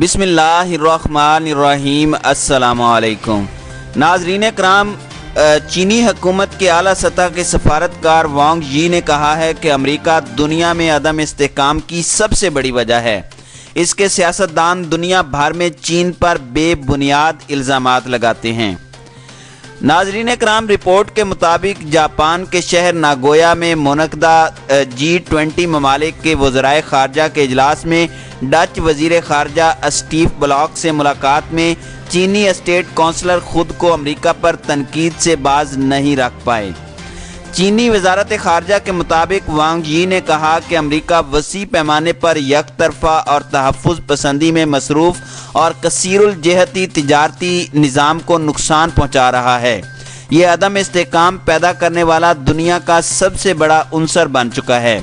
بسم اللہ الرحمن الرحیم۔ السلام علیکم ناظرین کرام، چینی حکومت کے اعلیٰ سطح کے سفارتکار وانگ یی نے کہا ہے کہ امریکہ دنیا میں عدم استحکام کی سب سے بڑی وجہ ہے۔ اس کے سیاستدان دنیا بھر میں چین پر بے بنیاد الزامات لگاتے ہیں۔ ناظرین کرام، رپورٹ کے مطابق جاپان کے شہر ناگویا میں منعقدہ G20 ممالک کے وزرائے خارجہ کے اجلاس میں ڈچ وزیر خارجہ اسٹیف بلاک سے ملاقات میں چینی اسٹیٹ کونسلر خود کو امریکہ پر تنقید سے باز نہیں رکھ پائے۔ چینی وزارت خارجہ کے مطابق وانگ یی نے کہا کہ امریکہ وسیع پیمانے پر یک طرفہ اور تحفظ پسندی میں مصروف اور کثیر الجہتی تجارتی نظام کو نقصان پہنچا رہا ہے۔ یہ عدم استحکام پیدا کرنے والا دنیا کا سب سے بڑا عنصر بن چکا ہے۔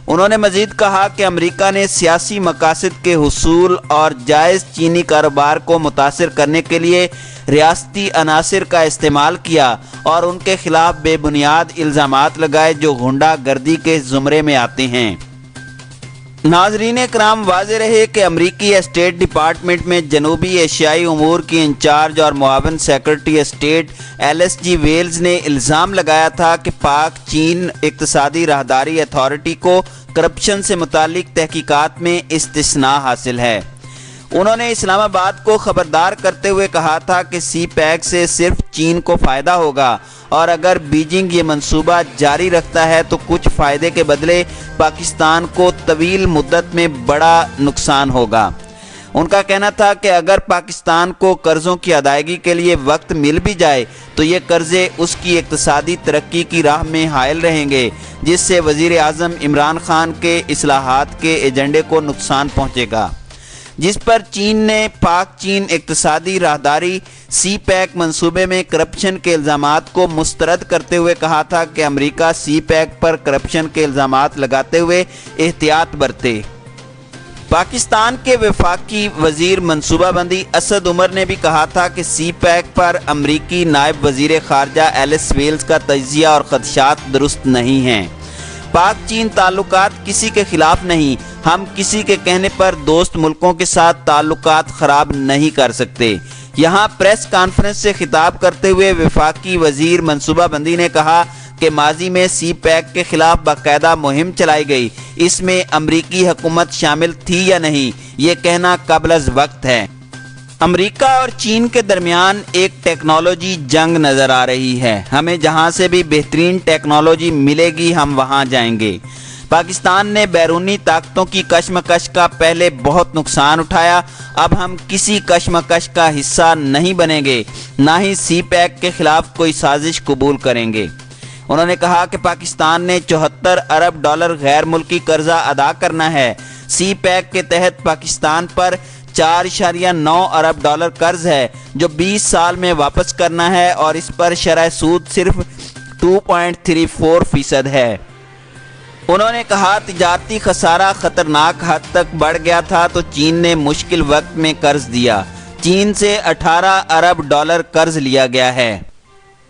انہوں نے مزید کہا کہ امریکہ نے سیاسی مقاصد کے حصول اور جائز چینی کاروبار کو متاثر کرنے کے لیے ریاستی عناصر کا استعمال کیا اور ان کے خلاف بے بنیاد الزامات لگائے جو غنڈہ گردی کے زمرے میں آتے ہیں۔ ناظرین کرام، واضح رہے کہ امریکی اسٹیٹ ڈپارٹمنٹ میں جنوبی ایشیائی امور کی انچارج اور معاون secretary state Alice G Wells نے الزام لگایا تھا کہ پاک چین اقتصادی راہداری اتھارٹی کو کرپشن سے متعلق تحقیقات میں استثناء حاصل ہے۔ انہوں نے اسلام آباد کو خبردار کرتے ہوئے کہا تھا کہ سی پیک سے صرف چین کو فائدہ ہوگا اور اگر بیجنگ یہ منصوبہ جاری رکھتا ہے تو کچھ فائدے کے بدلے پاکستان کو طویل مدت میں بڑا نقصان ہوگا۔ ان کا کہنا تھا کہ اگر پاکستان کو قرضوں کی ادائیگی کے لیے وقت مل بھی جائے تو یہ قرضے اس کی اقتصادی ترقی کی راہ میں حائل رہیں گے، جس سے وزیر اعظم عمران خان کے اصلاحات کے ایجنڈے کو نقصان پہنچے گا، جس پر چین نے پاک چین اقتصادی راہداری سی پیک منصوبے میں کرپشن کے الزامات کو مسترد کرتے ہوئے کہا تھا کہ امریکہ سی پیک پر کرپشن کے الزامات لگاتے ہوئے احتیاط برتے۔ پاکستان کے وفاقی وزیر منصوبہ بندی اسد عمر نے بھی کہا تھا کہ سی پیک پر امریکی نائب وزیر خارجہ ایلس ویلز کا تجزیہ اور خدشات درست نہیں ہیں۔ پاک چین تعلقات کسی کے خلاف نہیں، ہم کسی کے کہنے پر دوست ملکوں کے ساتھ تعلقات خراب نہیں کر سکتے۔ یہاں پریس کانفرنس سے خطاب کرتے ہوئے وفاقی وزیر منصوبہ بندی نے کہا کہ ماضی میں سی پیک کے خلاف باقاعدہ مہم چلائی گئی، اس میں امریکی حکومت شامل تھی یا نہیں یہ کہنا قبل از وقت ہے۔ امریکہ اور چین کے درمیان ایک ٹیکنالوجی جنگ نظر آ رہی ہے، ہمیں جہاں سے بھی بہترین ٹیکنالوجی ملے گی ہم وہاں جائیں گے۔ پاکستان نے بیرونی طاقتوں کی کشمکش کا پہلے بہت نقصان اٹھایا، اب ہم کسی کشمکش کا حصہ نہیں بنیں گے، نہ ہی سی پیک کے خلاف کوئی سازش قبول کریں گے۔ انہوں نے کہا کہ پاکستان نے 74 ارب ڈالر غیر ملکی قرضہ ادا کرنا ہے۔ سی پیک کے تحت پاکستان پر 4.9 ارب ڈالر قرض ہے جو 20 سال میں واپس کرنا ہے اور اس پر شرح سود صرف 2.34% ہے۔ انہوں نے کہا تجارتی خسارہ خطرناک حد تک بڑھ گیا تھا تو چین نے مشکل وقت میں قرض دیا۔ چین سے 18 ارب ڈالر قرض لیا گیا ہے۔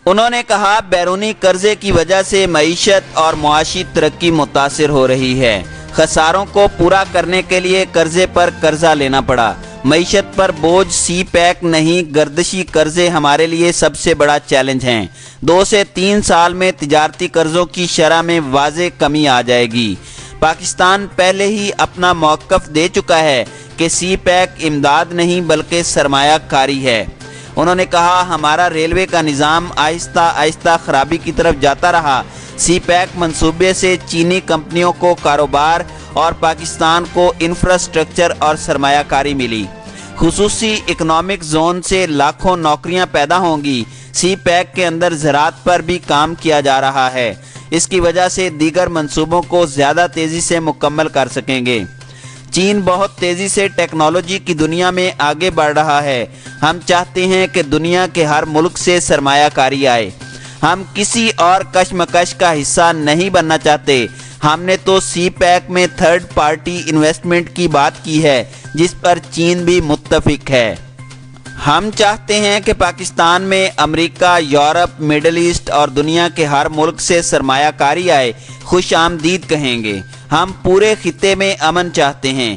انہوں نے کہا بیرونی قرضے کی وجہ سے معیشت اور معاشی ترقی متاثر ہو رہی ہے۔ خساروں کو پورا کرنے کے لیے قرضے پر قرضہ لینا پڑا۔ معیشت پر بوجھ سی پیک نہیں، گردشی قرضے ہمارے لیے سب سے بڑا چیلنج ہیں۔ 2 سے 3 سال میں تجارتی قرضوں کی شرح میں واضح کمی آ جائے گی۔ پاکستان پہلے ہی اپنا موقف دے چکا ہے کہ سی پیک امداد نہیں بلکہ سرمایہ کاری ہے۔ انہوں نے کہا ہمارا ریلوے کا نظام آہستہ آہستہ خرابی کی طرف جاتا رہا۔ سی پیک منصوبے سے چینی کمپنیوں کو کاروبار اور پاکستان کو انفراسٹرکچر اور سرمایہ کاری ملی۔ خصوصی اکنامک زون سے لاکھوں نوکریاں پیدا ہوں گی۔ سی پیک کے اندر زراعت پر بھی کام کیا جا رہا ہے، اس کی وجہ سے دیگر منصوبوں کو زیادہ تیزی سے مکمل کر سکیں گے۔ چین بہت تیزی سے ٹیکنالوجی کی دنیا میں آگے بڑھ رہا ہے۔ ہم چاہتے ہیں کہ دنیا کے ہر ملک سے سرمایہ کاری آئے۔ ہم کسی اور کشمکش کا حصہ نہیں بننا چاہتے۔ ہم نے تو سی پیک میں تھرڈ پارٹی انویسٹمنٹ کی بات کی ہے جس پر چین بھی متفق ہے۔ ہم چاہتے ہیں کہ پاکستان میں امریکہ، یورپ، مڈل ایسٹ اور دنیا کے ہر ملک سے سرمایہ کاری آئے۔ خوش آمدید کہیں گے۔ ہم پورے خطے میں امن چاہتے ہیں۔